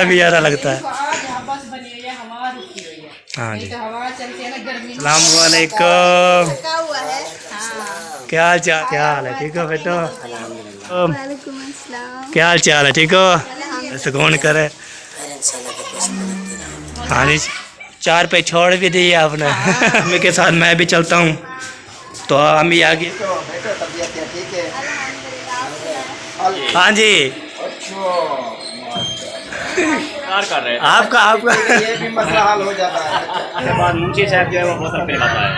भी ज़्यादा लगता है। हाँ जी, सलामुअलैकुम। क्या हाल चाल, क्या हाल है? ठीक हो बेटो? क्या हाल चाल है? ठीक हो? सुकून करे। हाँ जी, 4 पे छोड़ भी दिए आपने। अम्मी के साथ मैं भी चलता हूँ। तो अम्मी आगे। हाँ जी, कर रहे आपका आपका ये भी मसला हल हो जाता है। बाद मुंशी साहब जो है वो बोतल पिलाता है।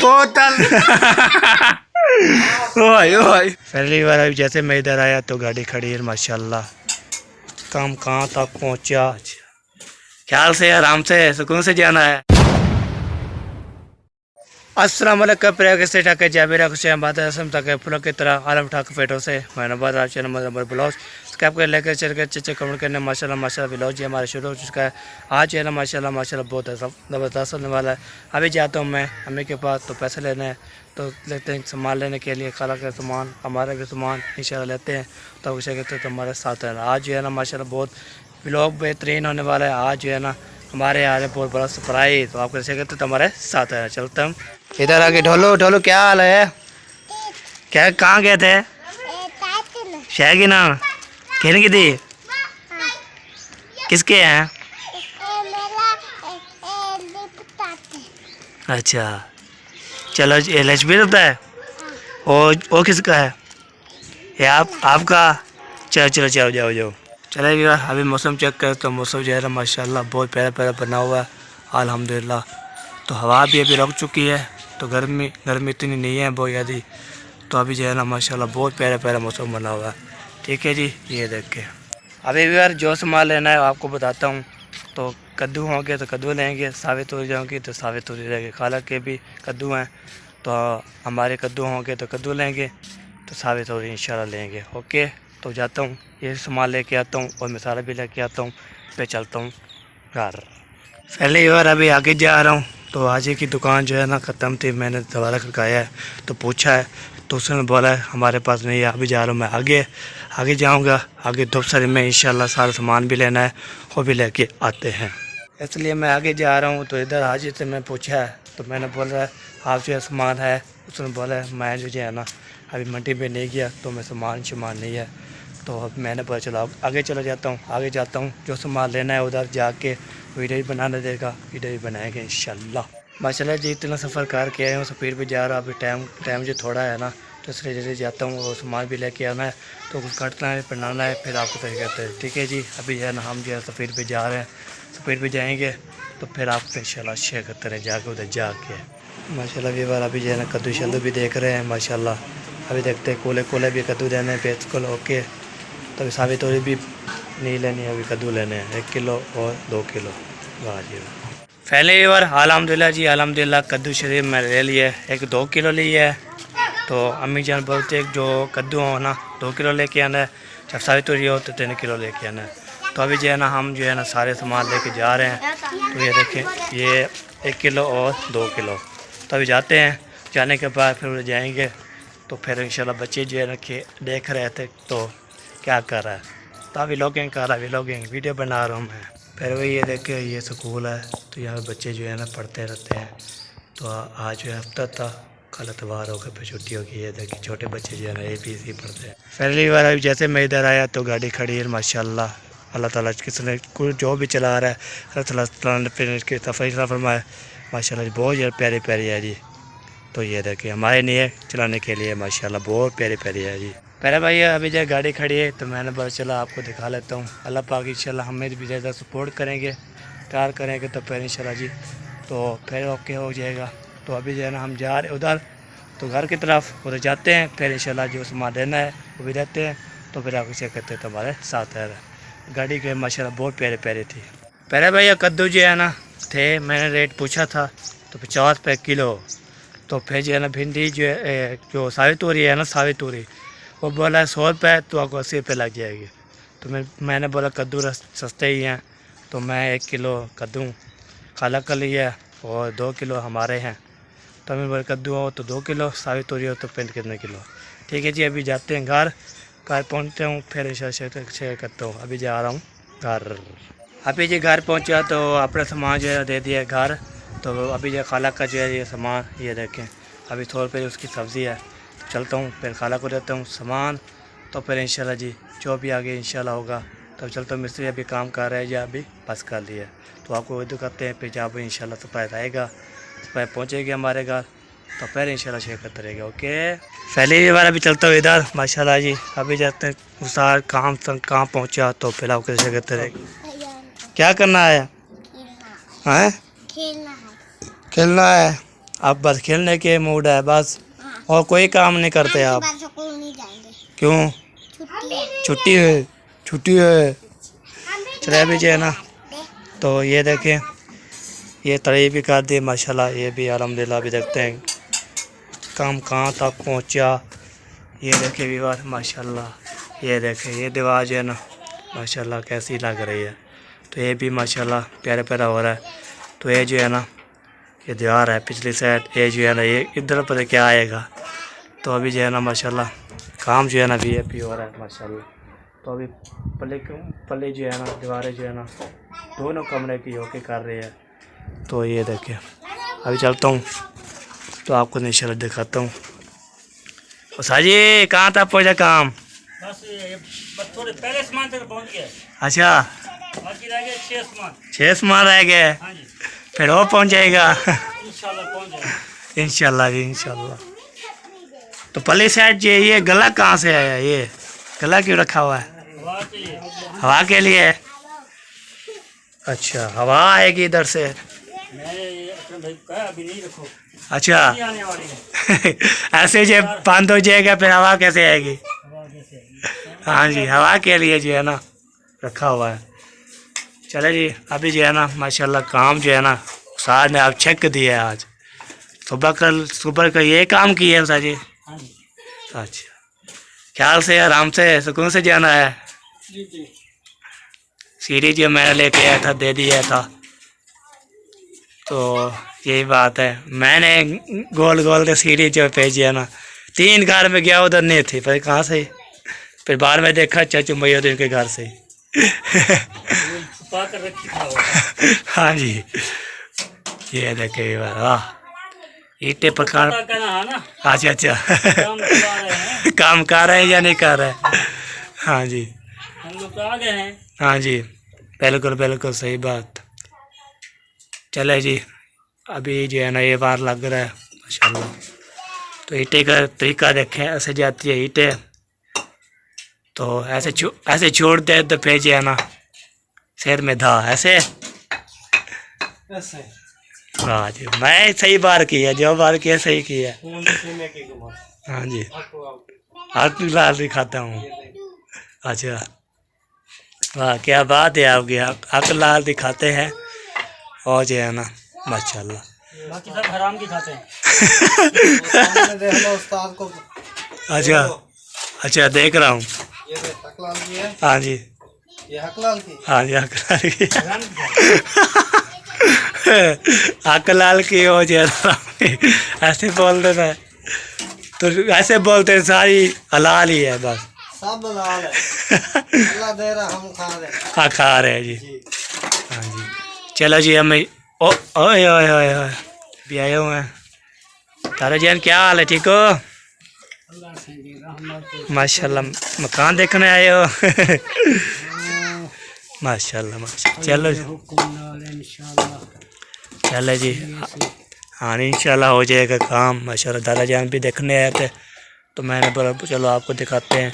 बोतल। ओए ओए, पहली बार अभी जैसे मैं इधर आया तो गाड़ी खड़ी है माशाल्लाह। काम कहाँ तक पहुँचा? ख्याल से, आराम से, सुकून से जाना है। अस्सलाम वालेकुम, प्रिय से ठाके जाबिरा खुश बात असम तक फूलों की तरह आलम ठाक फेटों से मैंने बाद आप चैनल नंबर ब्लाउज स्कैप कर लेकर चल के अच्छे कमेंट करने माशाल्लाह माशाल्लाह ब्लाउज जी हमारे शुरू हो चुका है। आज जो है ना माशाल्लाह माशाल्लाह बहुत ज़बरदस्त होने वाला है। अभी जाता हूँ मैं अम्मी के पास तो पैसे लेने हैं, तो लेते हैं सामान लेने के लिए, खाला का सामान हमारा भी सामान इंशाल्लाह लेते हैं। तो कुछ कहते हैं तो हमारे साथ है। आज जो है ना माशाल्लाह बहुत ब्लॉग बेहतरीन होने वाला है। आज जो है ना हमारे यहाँ बहुत बड़ा सरप्राइज, तो आप कैसे कहते तो हमारे साथ है। चलते हम इधर आके। ढोलो ढोलो, क्या हाल है? क्या कहाँ गए थे? शहगी ना खेलने की थी? किसके हैं? अच्छा चलो, ये लक्ष्मी होता है। वो किसका है? ये आपका? चलो चलो चलो, जाओ जाओ। चलेगा। अभी मौसम चेक कर तो मौसम जो है ना माशाल्लाह बहुत प्यारा प्यारा बना हुआ है अल्हम्दुलिल्लाह। तो हवा भी अभी रुक चुकी है, तो गर्मी इतनी नहीं है बहुत ज़्यादा। तो अभी जो है ना माशाल्लाह बहुत प्यारा प्यारा मौसम बना हुआ है। ठीक है जी, ये देख के अभी भी यार जो सामान लेना है आपको बताता हूँ। तो कद्दू होंगे तो कद्दू लेंगे, सावे तोरी जाओगे तो सावे तोरी लेंगे। खाला के भी कद्दू हैं तो हमारे कद्दू होंगे तो कद्दू लेंगे, तो सावे तोरी इंशाल्लाह लेंगे। ओके, तो जाता हूँ, ये सामान लेके आता हूँ और मसाला भी लेके आता हूँ, फिर चलता हूँ घर। पहले बार अभी आगे जा रहा हूँ, तो आज की दुकान जो है ना ख़त्म थी। मैंने दोबारा खड़काया है तो पूछा है, तो उसने बोला है हमारे पास नहीं है। अभी जा रहा हूँ मैं आगे जाऊँगा। आगे दोपहर में इंशाल्लाह सारा सामान भी लेना है, वो भी लेके आते हैं, इसलिए मैं आगे जा रहा हूँ। तो इधर हाजी से मैं पूछा है, तो मैंने बोला आप जो है सामान है? उसने बोला है मैं जो है ना अभी मंडी में नहीं गया तो मैं सामान नहीं है। तो अब मैंने बोला चलो आगे चला जाता हूँ, आगे जाता हूँ, जो सामान लेना है उधर जाके वीडियो ही बनाने देगा, वीडियो ही बनाएंगे इंशाल्लाह। माशाल्लाह जी इतना सफ़र करके आए हूँ, स्पीड पे जा रहा हूँ। अभी टाइम जो थोड़ा है ना, तो इसलिए जल्दी जाता हूँ और सामान भी लेके आना है, तो कुछ काटना है बनाना है, फिर आपको तय कहते हैं। ठीक है जी, अभी जो है ना हम जो है स्पीड पे जा रहे हैं, स्पीड पे जाएंगे तो फिर आपको इंशाल्लाह शेयर करते रहे जाके उधर जाके। माशाल्लाह भी बार अभी जो है ना कद्दू शद्दू भी देख रहे हैं माशाल्लाह। अभी देखते हैं कोले भी कद्दू देने हैं बिल्कुल ओके। तो अभी साबित तोरी भी नहीं लेनी है, अभी कद्दू लेने हैं 1 किलो और 2 किलो। वाह जी पहले बार अल्हम्दुलिल्लाह जी अल्हम्दुलिल्लाह कद्दू शरीफ मैं ले लिया है, 2 किलो लिया है। तो अम्मी जान बोलते हैं जो कद्दू हो ना 2 किलो लेके आना है, जब साबित तोरी हो तो 3 किलो लेके आना है। तो अभी जो है ना हम जो है ना सारे सामान लेके जा रहे हैं। तो ये देखें, ये 1 किलो और 2 किलो। तो अभी जाते हैं, जाने के बाद फिर जाएंगे। तो फिर इंशाल्लाह बच्चे जो है ना देख रहे थे तो क्या कर रहा है, तो व्लॉगिंग कर रहा है, व्लॉगिंग वीडियो बना रहा हूँ मैं। फिर वही ये देखे, ये स्कूल है तो यहाँ बच्चे जो है ना पढ़ते रहते हैं। तो आज जो है हफ्ता था, कल एतवार होकर फिर छुट्टी होगी। ये देखिए छोटे बच्चे जो है ना ABC पढ़ते हैं। पहली बार अभी जैसे मैं इधर आया तो गाड़ी खड़ी है माशाल्लाह। अल्लाह ताला किसने कोई जो भी चला रहा है अल्लाह ताला ने फिर इसकी तफरीह फरमाए माशाल्लाह जी, बहुत ज़्यादा प्यारी प्यारी है जी। तो ये देखिए हमारे लिए चलाने के लिए माशाल्लाह बहुत प्यारी प्यारी है जी। पहले भाई अभी जो गाड़ी खड़ी है तो मैंने बोला चला आपको दिखा लेता हूँ। अल्लाह पाक इंशाल्लाह हमें भी ज़्यादा सपोर्ट करेंगे, प्यार करेंगे तो फिर इंशाल्लाह जी तो फिर ओके हो जाएगा। तो अभी जो है ना हम जा रहे उधर, तो घर की तरफ उधर जाते हैं, फिर इंशाल्लाह जो सामान लेना है वो भी रहते हैं। तो फिर आपको चेक करते हैं तो हमारे साथ है। गाड़ी के माशाल्लाह बहुत प्यारे प्यारे थी। पहले भैया कद्दू जो है ना थे, मैंने रेट पूछा था तो 50 रुपये किलो। तो फिर जो है ना भिंडी जो है जो सावी तोरी है ना सावी तोरी, वो बोला 100 रुपये, तो आपको 80 रुपये लग जाएगी। तो मैंने बोला कद्दू सस्ते ही हैं, तो मैं 1 किलो कद्दू खाला का लिया और 2 किलो हमारे हैं। तो हमें बोला कद्दू हो तो 2 किलो, सावी तोरी हो तो फिर कितने किलो। ठीक है जी, अभी जाते हैं घर, घर पहुँचता हूँ फिर इंशाल्लाह शेयर करता हूँ। अभी जा रहा हूँ घर। अभी जी घर पहुँचा तो अपना सामान जो है दे दिया घर। तो अभी जो खाला का जो है ये सामान ये देखें, अभी थोड़े पे उसकी सब्ज़ी है। चलता हूँ फिर खाला को देता हूँ सामान, तो फिर इंशाल्लाह जी जो भी आगे इंशाल्लाह होगा। तो चलता हूँ, मिस्त्री अभी काम कर रहे हैं या अभी बस कर लिया, तो आपको वो दिखाते हैं। फिर जब इंशाल्लाह सरप्राइज़ आएगा, सरप्राइज़ पहुँचेगी हमारे घर, तो फिर इंशाल्लाह शेयर करते रहेगा। ओके, पहली बार अभी चलता हूँ इधर माशाल्लाह जी। अभी जाते हैं उसार काम पहुँचा, तो फिर आपको शेयर करते रहेगा। क्या करना है? हैं? खेलना है। अब बस खेलने के मूड है बस, और कोई काम नहीं करते आप? क्यों? छुट्टी है। चले अभी जो है ना, तो ये देखें, ये तड़ी भी कर दी माशाल्लाह, ये भी अल्हम्दुलिल्लाह। अभी देखते हैं काम कहाँ तक पहुँचा। ये देखें व्यूअर माशाल्लाह, ये देखें ये दीवार जो है ना माशाल्लाह कैसी लग रही है। तो ये भी माशाल्लाह प्यारा प्यारा हो रहा है। तो ये जो है ना ये दीवार है पिछली साइड, ये जो है ना ये इधर पर क्या आएगा। तो अभी जो है ना माशाल्लाह काम जो है ना VIP हो रहा है माशाल्लाह। तो अभी पल्ले जो है ना दीवारें जो है ना दोनों कमरे की होके कर रही है। तो ये देखें अभी चलता हूँ तो आपको इंशाल्लाह दिखाता हूँ। और साजी कहाँ तक पहुँचा काम? बस थोड़े पहले सामान तक पहुंच गया। अच्छा, बाकी रह गए 6 सामान। 6 सामान रह गए, हाँ जी, फिर वो पहुँच जाएगा इंशाल्लाह पहुंच जाएगा। इंशाल्लाह जी इंशाल्लाह। तो पल्ले साइड जो ये गला कहाँ से आया? ये गला क्यों रखा हुआ है? हवा के लिए। हवा के लिए? अच्छा, हवा आएगी इधर से। मैंने ये अकरम भाई को कहा अभी नहीं रखो, अच्छा नहीं आने वाली है। ऐसे जब बंद हो जाएगा फिर हवा कैसे आएगी? हवा कैसे? हाँ जी, हवा के लिए जो है ना रखा हुआ है। चले जी, अभी जो है ना माशाल्लाह काम जो है ना सार ने आप चेक दिया है आज। सुबह का ये काम किया है सर जी? हाँ जी, अच्छा, ख्याल से आराम से सुकून से जाना है। जी जी। सीढ़ी जो मैंने लेके आया था दे दिया था, तो यही बात है। मैंने गोल गोल के सीढ़ी जो भेजी है ना, 3 घर में गया उधर नहीं थी, पर कहाँ से फिर बाद में देखा चाचू मैया के घर से छुपा कर रखी था वो। हाँ जी, ये देखे वाह ईटे पकड़। पता करना है ना, अच्छा अच्छा काम करवा रहे हैं। काम कर रहे हैं या नहीं कर रहे? हाँ जी, हम लोग तो आ गए हैं। हाँ जी, बिल्कुल बिल्कुल सही बात। चले जी, अभी जो है ना ये बार लग रहा है माशाल्लाह। तो ईटे का तरीका देखें, ऐसे जाती है ईटे, तो ऐसे छोड़ दे तो फिर जो है ना सिर में धा ऐसे। हाँ जी, मैं सही बार किया, जो बार किया सही किया। हाँ जी, हाथ लाल दिखाता हूँ। अच्छा, वाह क्या बात है आपकी, हाथ लाल दिखाते हैं और जो है ना माशाल्लाह। बाकी सब हराम की खाते हैं। सामने देख लो उस्ताद को। अच्छा अच्छा, देख रहा हूँ। ये देख हकलाल की है, हाँ जी, ये हकलाल की। हाँ जी, हकलाल की हराम की खाते हकलाल की हो जो ऐसे बोल देना है, तो ऐसे बोलते हैं सारी हलाल ही है बस। सब लाल है, अल्लाह दे रहा हम खा रहे। हाँ खा रहे हैं जी। हाँ जी, चलो जी हमें ओ ओए ओए ओए ओए भी आए हुए हैं। तारा जान क्या हाल है, ठीक हो? माशाल्लाह, मकान देखने आए हो माशाल्लाह माशाल्लाह। चलो चलो जी, हाँ इंशाल्लाह हो जाएगा काम माशाल्लाह। दादा जान भी देखने आए थे, तो मैंने बोला चलो आपको दिखाते हैं।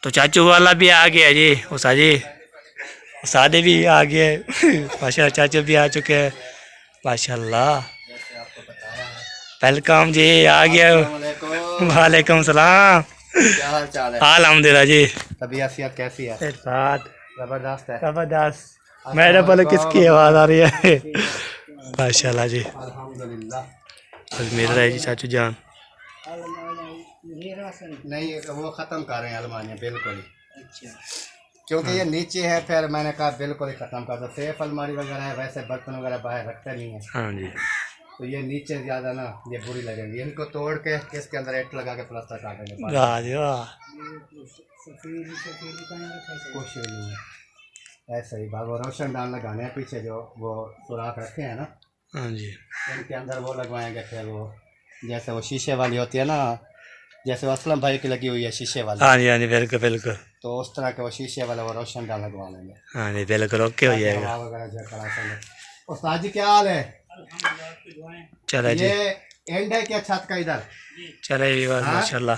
तो चाचू वाला भी आ गया जी, उषा जी, सादे भी आ गए माशाल्लाह, चाचू भी आ चुके हैं माशाल्लाह। वेलकम जी, आ गया। वालेकुम सलाम, क्या हाल चाल है? अल्हम्दुलिल्लाह जी। तबीयत सेहत कैसी है? साथ जबरदस्त है। जबरदस्त। मेरे बोले किसकी आवाज़ आ रही है माशाल्लाह जी। अल्हम्दुलिल्लाह। बस मिल रहा है जी चाचू जान। नहीं वो ख़त्म कर रहे हैं अलमारियाँ बिल्कुल ही, क्योंकि ये नीचे है, फिर मैंने कहा बिल्कुल ही ख़त्म कर दो। सेफ अलमारी वगैरह है, वैसे बर्तन वगैरह बाहर रखते नहीं है, हाँ जी, तो ये नीचे ज़्यादा ना ये बुरी लगेंगी, इनको तोड़ के इसके अंदर एट लगा के प्लास्टर काटेंगे। वाह जी वाह। कुछ नहीं है, ऐसे ही भागो रोशन डाल लगाने हैं पीछे जो वो सुराख रखे हैं ना, हाँ जी, इनके अंदर वो लगवाएंगे। फिर वो जैसे वो शीशे वाली होती है ना, जैसे वो असलम भाई की लगी हुई है शीशे वाली, हाँ जी, हाँ जी, बिल्कुल बिल्कुल। तो उस तरह के वो शीशे वाले वो रोशन डाल लगवा लेंगे। हाँ जी बिल्कुल, ओके हो जाएगा। हवा वगैरह जो करा सकें। उस्ताद जी क्या हाल है? चले जी, ये एंड है क्या छत का इधर? चले जी बस हाँ? माशाल्लाह।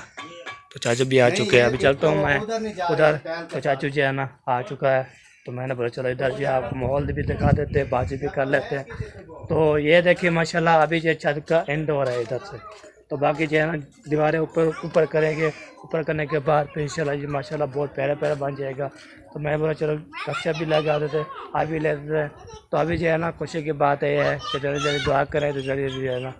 तो चाचू भी आ नहीं, चुके हैं, ये अभी चलता हूँ मैं उधर नहीं जा रहे, उधर। टहल तो के चाचू जी है ना आ चुका है, तो मैंने बोला चलो इधर जी आपको माहौल भी दिखा देते हैं, बातचीत भी कर लेते हैं। तो ये देखिए माशाल्लाह अभी जो छत का एंड हो रहा है इधर से, तो बाकी जो है ना दीवारें ऊपर करेंगे, ऊपर करने के बाद फिर इंशाल्लाह जी माशाल्लाह बहुत प्यारा प्यारा बन जाएगा। तो मैं बोला चलो कक्षा भी लगा देते, आ भी ले देते। तो अभी जो है ना खुशी की बात ये है कि जल्दी जल्दी दुआ करें तो जल्दी जल्दी जो है ना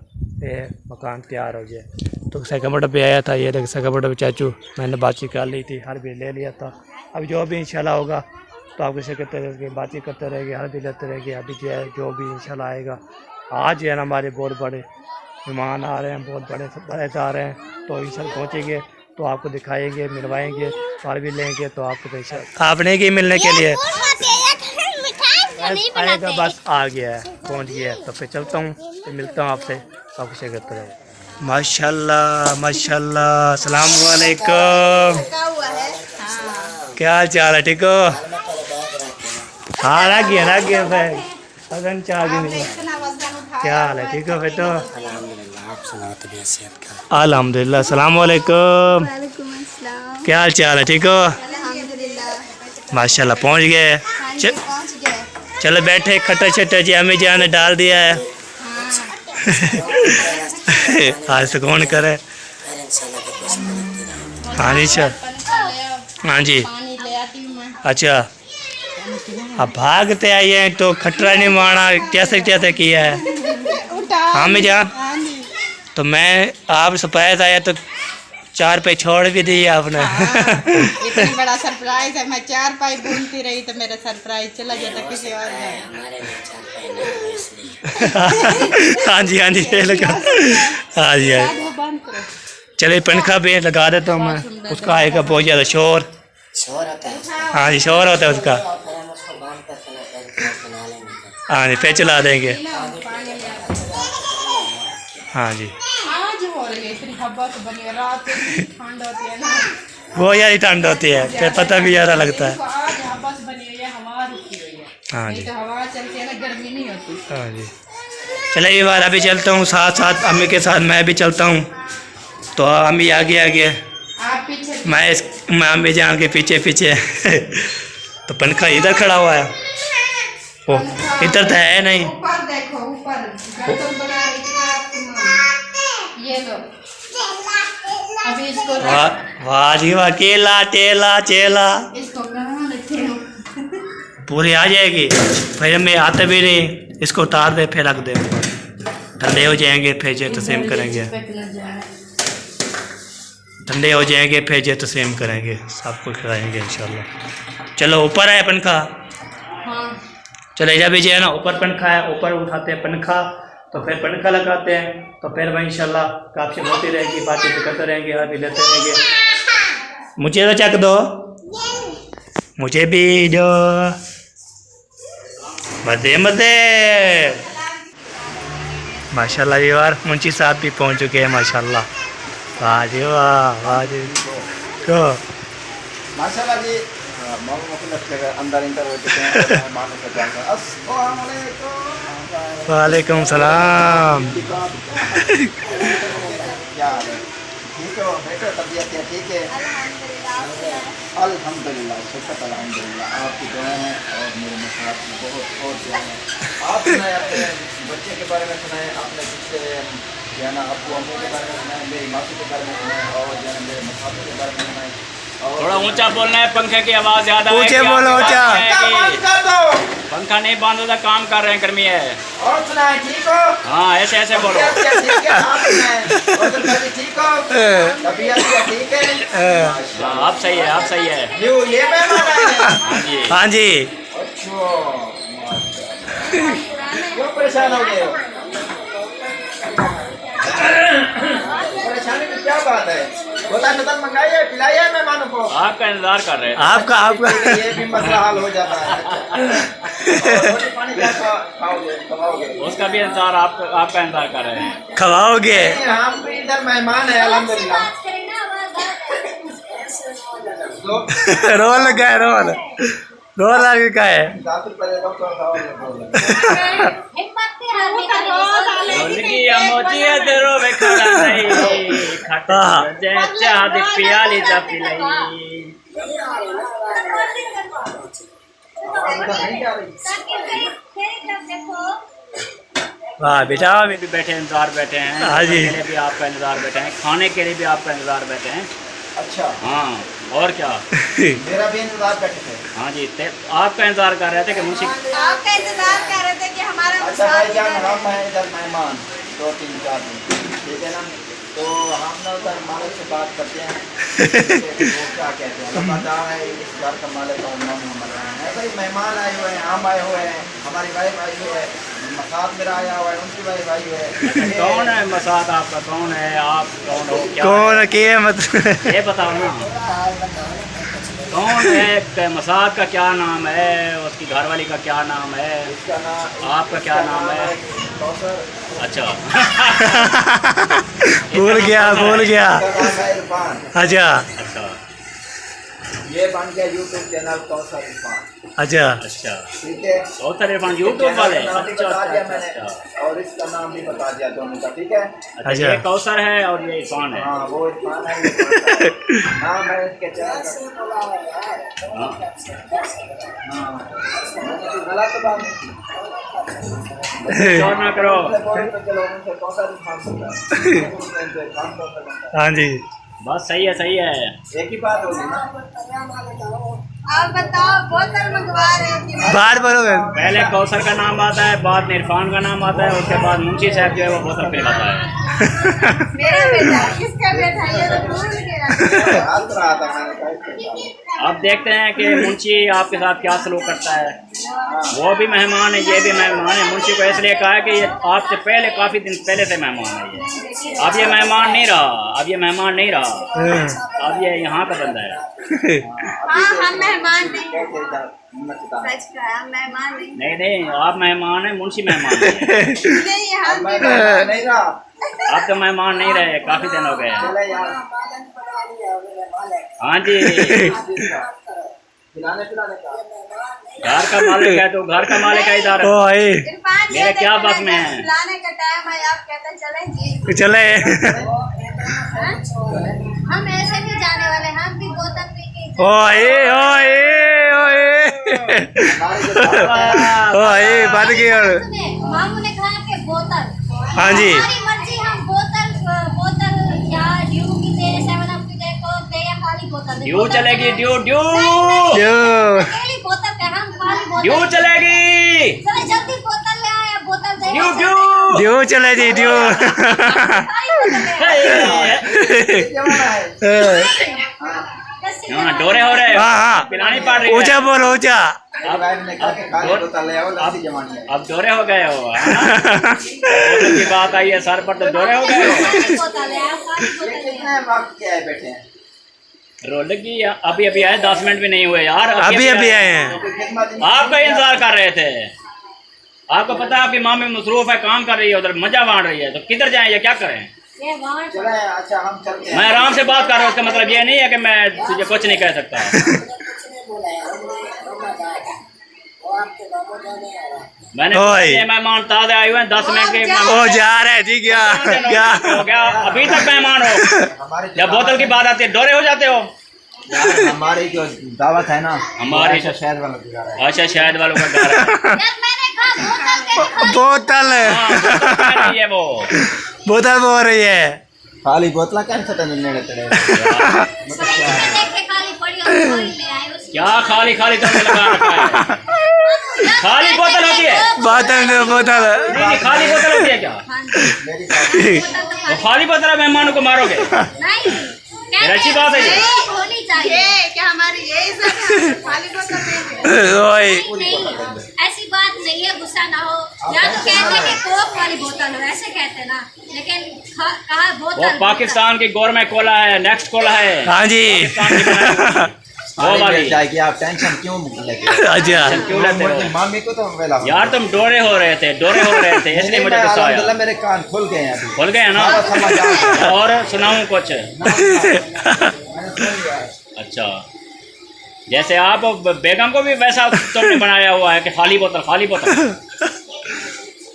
ये मकान तैयार हो जाए। तो सेकंड पे आया था, ये देख सेकंड पे चाचू मैंने बातचीत कर ली थी, हर भी ले लिया था। अब जो भी इंशाल्लाह होगा तो आप किसी करते रहेंगे, बातचीत करते रहेंगे, हर भी लेते रहेंगे। अभी जो है जो भी इंशाल्लाह आएगा, आज जो है ना हमारे बहुत बड़े मेहमान आ रहे हैं, बहुत बड़े आ रहे हैं, तो इंशाल्लाह पहुँचेंगे तो आपको दिखाएंगे, मिलवाएंगे, और भी लेंगे तो आपको पैसा आपने की मिलने के लिए आएगा, बस आ गया है, पहुँच गया है। तो फिर चलता हूँ, तो मिलता हूँ आपसे, आप कुछ करते रहे। माशाल्लाह माशाल्लाह, अस्सलाम वालेकुम, क्या हाल चाल है? ठीक हो? हाँ रख गया भाई, अगन चाह भी नहीं। क्या हाल है? ठीक हो बेटो? अल्हम्दुलिल्लाह। अस्सलाम वालेकुम, क्या हाल चाल है? ठीक हो? माशाल्लाह पहुँच गए। चलो बैठे, खट्टा छट्टा जी अम्मी जान ने डाल दिया है। आज सुकून करे। हाँ जी सर, हाँ जी, अच्छा अब भागते आइए हैं तो खटरा नहीं मारना, कैसे कैसे किया है? हाँ मैं जान, तो मैं आप सरप्राइज आया तो 4 पे छोड़ भी दिए आपने। इतनी बड़ा सरप्राइज है, मैं 4 पाई बुनती रही तो मेरा सरप्राइज चला गया था किसी और ने। हाँ जी हाँ जी, ये लगा। हाँ जी हाँ, चलिए पंखा भी लगा देता हूँ मैं, उसका आएगा बहुत ज़्यादा शोर। हाँ जी शोर होता है उसका। हाँ जी फिर चला देंगे। हाँ जी आज हो रही है इतनी हवा तो बनी है, रात को ठंड होती है ना, वो यार ठंड होती है, फिर पता भी ज़्यादा लगता है। आज हवा से बनी हुई है, हवा रुकी हुई है। हाँ नहीं जी, तो हवा चलती है ना, गर्मी नहीं होती। हाँ जी। चले ये बार अभी चलता हूँ, साथ साथ अम्मी के साथ मैं भी चलता हूँ। तो अम्मी आगे आगे, आप पीछे मैं अम्मी जान के पीछे पीछे। तो पंखा इधर खड़ा हुआ है, ओ इधर तो है नहीं। ऊपर देखो, ऊपर गर्दन बना रही थी आपकी माँ। ये लो अभी इसको वाह जी वाह, केला टेला चेला इसको कहाँ रखे हो? पूरी आ जाएगी। फिर मैं आते भी नहीं, इसको उतार दे फिर रख दे, ठंडे हो जाएंगे फिर जो तस्लीम करेंगे, ठंडे हो जाएंगे फिर जो तस्लीम करेंगे, सब कुछ कराएंगे इंशाल्लाह। चलो ऊपर है पंखा, हाँ चले जा भी जो है ना ऊपर पंखा है, ऊपर उठाते हैं पंखा, तो फिर पंखा लगाते हैं, तो फिर वह इंशाल्लाह काफी होती रहेगी, बातें करते रहेंगे, और भी लेते रहेंगे। मुझे तो चक दो, मुझे भी दो, मजे मजे। माशाल्लाह यार मुंशी साहब भी पहुंच चुके हैं माशाल्लाह। वाह जी वाह, वाह जी। तो माशाल्लाह जी, अंदर इंटर हो चुके हैं। अस्सलाम वालेकुम। वालेकुम सलाम। क्या हाल है? ठीक हो बेटो? तबीयत है ठीक है? अल्हम्दुलिल्लाह, शुक्र अल्हम्दुलिल्लाह, आपकी दुआएं हैं और मेरे मसाहब की बहुत दुआएं हैं। आप सुनाए अपने बच्चे के बारे में, सुनाए अपने पिछले जो है ना अब्बू अम्मू के बारे में सुनाए, मेरी मासी के बारे में सुनाए, और जो है मेरे मसाहब के बारे में सुनाए। थोड़ा ऊंचा बोलना है, पंखे की आवाज ज्यादा है। ऊंचे बोलो, ऊंचा। पंखा नहीं बंद होता, काम कर रहे हैं, गर्मी है। और सुनाए ठीक हो? हाँ ऐसे ऐसे बोलो। ठीक है, आप सुनाए। और ठीक हो? तबीयत ठीक है? हाँ आप सही है, आप सही है। ये मेहमान आए हैं? हाँ जी हाँ जी, अच्छा, क्यों परेशान हो गए हो? परेशानी की क्या बात है? बोतल शतल मंगाइए, पिलाइए मेहमानों को। आपका इंतजार कर रहे थे। आपका ये भी मसला हल हो जाता है। और रोटी पानी क्या खाओगे, खवाओगे? उसका भी इंतजार आपका इंतजार कर रहे हैं। खवाओगे। हम भी इधर मेहमान है अल्हम्दुलिल्लाह। तो रोल लगा है, रोल आगे का है। 10 रुपये डॉक्टर खाओ। रोलगी अमोची है तेरो में खड़ा नहीं खटा जे चाह दे पियाली दा पिलाई। वाह बेटा भी बैठे इंतजार बैठे हैं। हाँ जी। के लिए भी आपका इंतजार बैठे हैं, खाने के लिए भी आपका इंतजार बैठे हैं। अच्छा, हाँ और क्या। मेरा भी इंतजार बैठे थे। हाँ जी, आपका इंतजार कर रहे थे कि मुंशी आपका इंतजार कर रहे थे कि हमारा अच्छा भाईजान, हम हैं इधर मेहमान 2-3-4 दिन, ठीक है ना? तो हम ना उधर मालिक से बात करते हैं वो क्या कहते हैं। लगातार है इस घर का मालिक का नाम हमारा है। ऐसा ही मेहमान आए हुए हैं, हम आए हुए हैं, हमारी वाइफ आई हुई है, मसाद मेरा आया हुआ है, उनकी वाइफ आई हुई है। कौन है मसाद आपका, कौन है आप, कौन हो, क्या कौन के मतलब है? ये बताओ ना, कौन है मसाद का क्या नाम है, उसकी घरवाली का क्या नाम है, इसका नाम, आपका क्या नाम है? कौसर। अच्छा भूल गया इसका नाम है इरफान। अच्छा अच्छा ये बन गया यूट्यूब चैनल कौसर इरफान, अच्छा अच्छा। ठीक है? कौसर इरफान यूट्यूब वाले। नाम भी अच्छा बता दिया अच्छा मैंने अच्छा। और इसका नाम भी बता दिया दोनों का, ठीक है? अच्छा, ये कौसर है और ये इरफान है। हाँ, वो इरफान है, ये कौसर है। नाम है इसके चैनल का। हाँ। हाँ, गलत बात नहीं थी। चोर ना करो। चलो उनसे कौसर इरफान बोलता है। हाँ जी बस सही है सही है। एक ही बात होगी ना। आप बताओ बोतल मंगवा रहे हो कि नहीं? बात बोलोगे। पहले कौसर का नाम आता है, बाद में इरफान का नाम आता है, उसके बाद मुंशी साहब जो है वो बोतल पिलवाता है। मेरा बेटा किसका बेटा ये तो भूल गया। हंस रहा था मैंने कहा इसके साथ। अब देखते हैं कि मुंशी आपके साथ क्या सलूक करता है। वो भी मेहमान है, ये भी मेहमान है। मुंशी को इसलिए कहा है कि ये आपसे पहले काफ़ी दिन पहले से मेहमान है ये। अब ये मेहमान नहीं रहा, अब ये मेहमान नहीं रहा, अब ये यहाँ का बंदा है। हाँ हम मेहमान नहीं, कैसे इधर नचता है? सच कहा हम मेहमान नहीं। नहीं नहीं, आप मेहमान हैं, मुंशी मेहमान है। नहीं अब हम मैं मेहमान नहीं रहा। आप तो मेहमान नहीं रहे, काफ़ी दिन हो गए हैं। चले यार, हाँ जी, खिलाने पिलाने का। घर का मालिक है तो घर का मालिक है इधर। ओ भाई इरफान ये मेरे क्या देखो बस में है? लाने का टाइम है, आप कहते हैं चले जी। चले हम ऐसे भी जाने वाले हैं, हम भी बोतल पी के ओए ओए ओए हमारी जो दावत है, ओए बात की और सुने, मामू ने कहा कि बोतल। हाँ जी। हमारी मर्जी, हम बोतल या ड्यू की दे, 7 अप की दे, कोक दे या खाली बोतल दे। ड्यू चलेगी, ड्यू ड्यू जो अकेली बोतल का हम खाली ड्यू बोतल। चलेगी, चले जल्दी बोतल ले आया, बोतल दे। Due due. जो चले जी जो सारी बोतल ले आया। क्या होना है? हाँ डोरे हो रहे, हाँ हाँ पिलानी पड़ रही ऊंचा है। बोल ऊंचा मेरी वाइफ ने कहा कि खाली बोतल ले आओ, लस्सी जमानी है। अब डोरे हो गए हो, हाँ? बोतल की बात आई है सर पर तो डोरे हो गए हो। खाली बोतल ले आया, खाली ये बोतल ले कितने वक्त के आए बैठे हैं? रोलगी अभी अभी आए, 10 मिनट भी नहीं हुए यार। अभी अभी आए हैं कोई खिदमत नहीं आपका इंतजार कर रहे थे। आपको पता है आपकी मामी मसरूफ है, काम कर रही है उधर, मजा बांट रही है, तो किधर जाएं या क्या करें? ये वहाँ चले। अच्छा, हम चलते हैं। मैं आराम से बात कर रहा हूँ, इसका मतलब ये नहीं है कि मैं तुझे कुछ नहीं कह सकता। मैंने ओए। ये मेहमान ताज़ा आए हुए हैं, 10 मिनट के ओ मेहमान। जा रहे जी क्या क्या हो गया, अभी तक मेहमान हो। हमारी जब बोतल की बात आती है डोरे हो जाते हो। यार, हमारी जो दावत है ना, हमारी ऐसा शहर वालों की जा रहा है। अच्छा शायद वालों का घर है। जब मैंने कहा बोतल के बोतल हाँ, बोतल कह रही है वो। बोतल बोल रही है खाली बोतल कैसे तंदने तेरे देखे खाली पड़ी और कोई ले आए उसकी। क्या खाली खाली तुमने लगा रखा है? खाली बोतल होती है? बोतल बोतल नहीं, खाली बोतल होती है क्या? हाँ जी, मेरी बोतल तो वो खाली बोतल है, मेहमानों को मारोगे? नहीं, फिर अच्छी बात है ये। होनी चाहिए कि हमारी यही सब खाली बोतल नहीं ओए नहीं, ऐसी बात नहीं चाहिए, गुस्सा ना हो। या तो कहते हैं कि कोक वाली बोतल हो, ऐसे कहते ना, लेकिन कहा वो बोतल। पाकिस्तान की गवर्नमेंट कोला है, नेक्स्ट कोला है। हाँ जी। पाकिस्तान की बनाई हुई। वो वाली। जाएगी, आप टेंशन क्यों लेते हो? अच्छा क्यों लेते हो? मामी को तो वेला हो। यार तुम डोरे हो रहे थे इसलिए मुझे गुस्सा अल्हम्दुलिल्लाह आया। मेरे कान खुल गए हैं अभी। खुल गए ना? हाँ, समझ आ गया। और सुनाऊं कुछ? मैंने सुन लिया। अच्छा, जैसे आप बेगम को भी वैसा तुमने बनाया हुआ है कि खाली बोतल।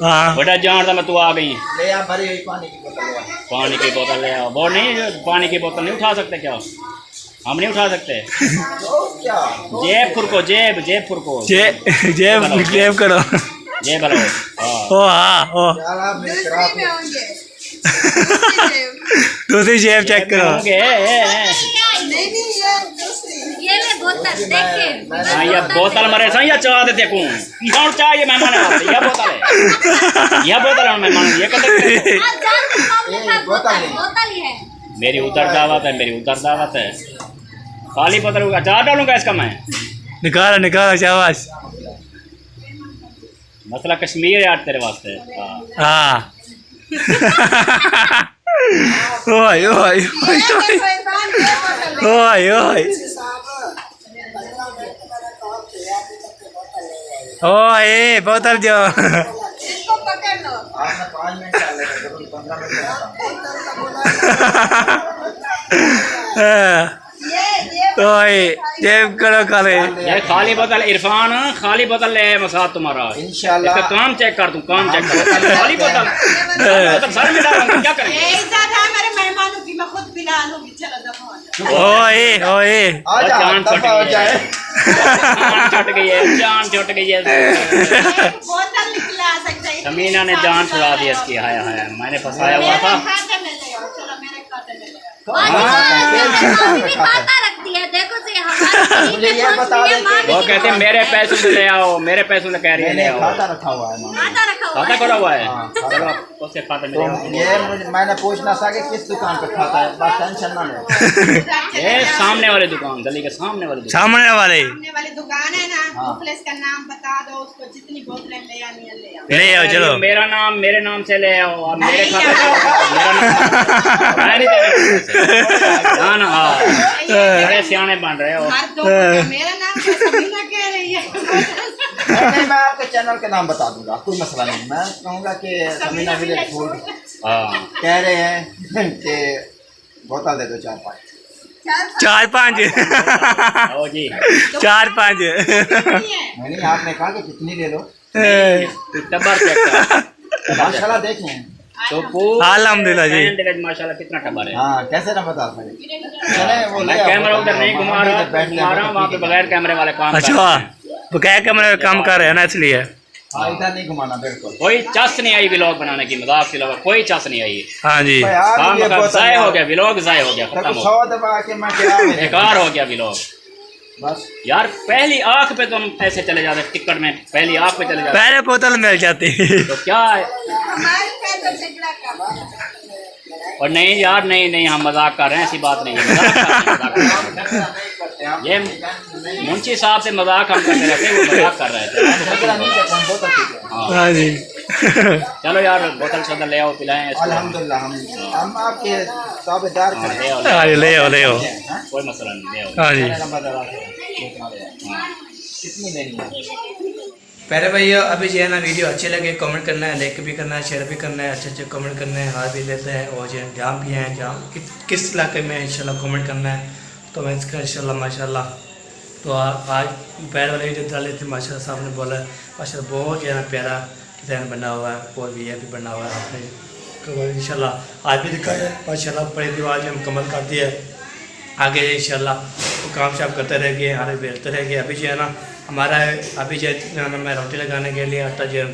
हाँ बेटा जान था मैं, तू आ गई। ले आ भरी हुई पानी की बोतल ले आ। पानी की बोतल ले आओ। वो नहीं, पानी की बोतल नहीं उठा सकते क्या? हम नहीं उठा सकते। तो क्या? जेब फुरको, जेब फुरको। जेब करो। जेब भरो। हाँ। ओ हाँ ओ यार आप मेरे दूसरी खराब में होंगे, दूसरी जेब। दूसरी जेब चेक करो। होंगे। नहीं ये दूसरी। ये ले बोतल देखे। हाँ, ये बोतल मरे सही या चाह देते कौन? कौन चाह ये मेहमान है? ये बोतल है, ये बोतल है मेहमान। ये कहते बोतल ही है। मेरी उतर दावत है। खाली बोतल का चार डालूंगा इसका मैं। निकालो शाबाश। मसला कश्मीर यार तेरे वास्ते। हाँ। हाँ ओए ओए ओए ओए ओए बोतल जो। इसको पकड़ लो। आपने 5 मिनट डाले थे, जरूर 15 मिनट ओए जेब करो करे। ये खाली बोतल इरफान, खाली बोतल ले आया मसाद तुम्हारा। इंशाल्लाह। इसका काम चेक कर, तू काम चेक कर। खाली बोतल सर में डालूंगा, क्या करेंगे? मेरे मेहमानों की मैं खुद पिला लूंगी। चलो दफा ओए ओए आ जा, जान छूट दफा हो गई जाए। है। जान छूट गई है। बोतल निकला सकता है। समीना ने जान छुड़ा दी इसकी। हाय मैंने फंसाया हुआ था। खाते में ले आओ, चलो मेरे खाते में ले आओ। अभी भी खाता रखती है, देखो से हमारी मुझे ये बता दे कि वो कहते हैं मेरे पैसों से ले आओ, मेरे पैसों से कह रही है ले मैंने आओ। खाता रखा हुआ है मामा। खाता रखा हुआ खाता है। करा हुआ है। हाँ, चलो उसके खाते में तो ले आओ। ये मैंने पूछना था कि किस दुकान पे खाता है, बस टेंशन ना ले। ये सामने वाली दुकान, गली के सामने वाली दुकान। सामने वाले सामने वाली दुकान है ना, हाँ। मुखलिस का नाम बता दो उसको, जितनी बोतलें ले आनी है ले आओ। ले आओ चलो। मेरे नाम से ले आओ और मेरे नहीं खाते यार। मेरा नाम मैं नहीं देने ना ना। हाँ, बड़े सियाने बन रहे हो। हर दो का मेरा नाम तो समीना कह रही है। नहीं, मैं आपके चैनल का नाम बता दूंगा, कोई मसला नहीं। मैं कहूँगा कि समीना विलेज फूड हाँ, कह रहे हैं कि बोतल दे दो 4-5। 4-5 ओ जी। 4-5 नहीं, आपने कहा कि कितनी ले लो। तू टब्बर चेक कर। माशाल्लाह देखें। तो पूरा अल्हम्दुलिल्लाह जी। माशाल्लाह कितना टब्बर है। हाँ, कैसे ना बता पाए। चले वो मैं ले आओ कैमरा बोतल, उधर नहीं घुमा हम रहा इधर बैठते हैं, वहाँ पे बगैर कैमरे वाले काम कर अच्छा रहे हैं। वो क्या कैमरे में काम कर रहे हैं ना इसलिए। हाँ, इधर नहीं घुमाना बिल्कुल। कोई चस नहीं आई व्लॉग बनाने की, मजाक के अलावा कोई चस नहीं आई। हाँ जी भाई, आज काम ये बोतल जाय हो गया, व्लॉग जाय हो गया, तब खत्म हो 100 दबा के मैं क्या गया, बेकार हो गया व्लॉग। बस यार पहली आंख पे तुम ऐसे चले जाते टिकट में, पहली आंख पे चले जाते पहले बोतल मिल जाती। तो क्या है? हमारे साथ तो झगड़ा कर। और नहीं यार, नहीं हम मजाक कर रहे हैं, ऐसी बात नहीं है। मजाक कर रहे हैं। ये मुंशी साहब से मजाक हम करते रहते हैं, वो मजाक कर रहे थे। हाँ, हाँ जी चलो यार बोतल शोतल ले आओ, पिलाएं इसको। अल्हम्दुलिल्लाह हम आपके ताबेदार हाँ, खड़े ले आओ, हाँ जी, ले आओ ले आओ। हैं। कोई मसला नहीं, ले आओ। हाँ जी कितनी लेनी है? प्यारे भैया, अभी जो है ना वीडियो अच्छे लगे कमेंट करना है, लाइक भी करना है, शेयर भी करना है, अच्छे कमेंट करने हैं, हाथ भी लेते हैं और जो है जहाँ भी हैं जहाँ किस इलाके में इंशाल्लाह कमेंट करना है तो मैं इसका इंशाल्लाह माशाल्लाह। तो आज पैर वाले वीडियो डाले थे, माशाल्लाह साहब ने बोला माशाल्लाह बहुत जो है ना प्यारा डिज़ाइन बना हुआ है और VIP बना हुआ है आपने इंशाल्लाह आज भी दिखाया माशाल्लाह। बड़े दीवार जो मुकम्मल कर दिया है, आगे इंशाल्लाह वो काम शाम करते रहेंगे, आगे बेचते रहेंगे। अभी जो है ना हमारा अभी जो है ना मैं रोटी लगाने के लिए आटा जो है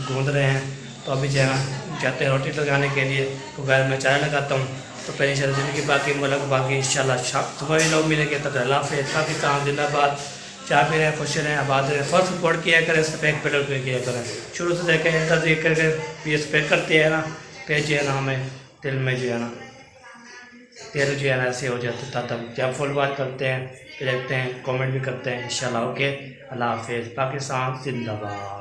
गूँध रहे हैं, तो अभी जो है ना जाते हैं रोटी लगाने के लिए, तो घर में चाय लगाता हूँ। तो पहले इंशाल्लाह ज़िंदगी बाकी मतलब बाकी इंशाल्लाह सुबह भी लोग मिलेंगे तब अल्लाह हाफ़िज़। पाकिस्तान जिंदाबाद। चाय पी रहे हैं, खुश रहें, आबाद रहें, फर्स्ट सपोर्ट किया करें, स्पेक पेडल किया करें, शुरू से देखें इंटर देख करके ये स्पेक करते हैं ना, पेज जो है ना हमें दिल में जो है ना तेल जो है ना ऐसे हो जाते था। तब जब फुल बात करते हैं, देखते हैं, कमेंट भी करते हैं इंशाल्लाह। ओके, अल्लाह हाफ़िज़। पाकिस्तान जिंदाबाद।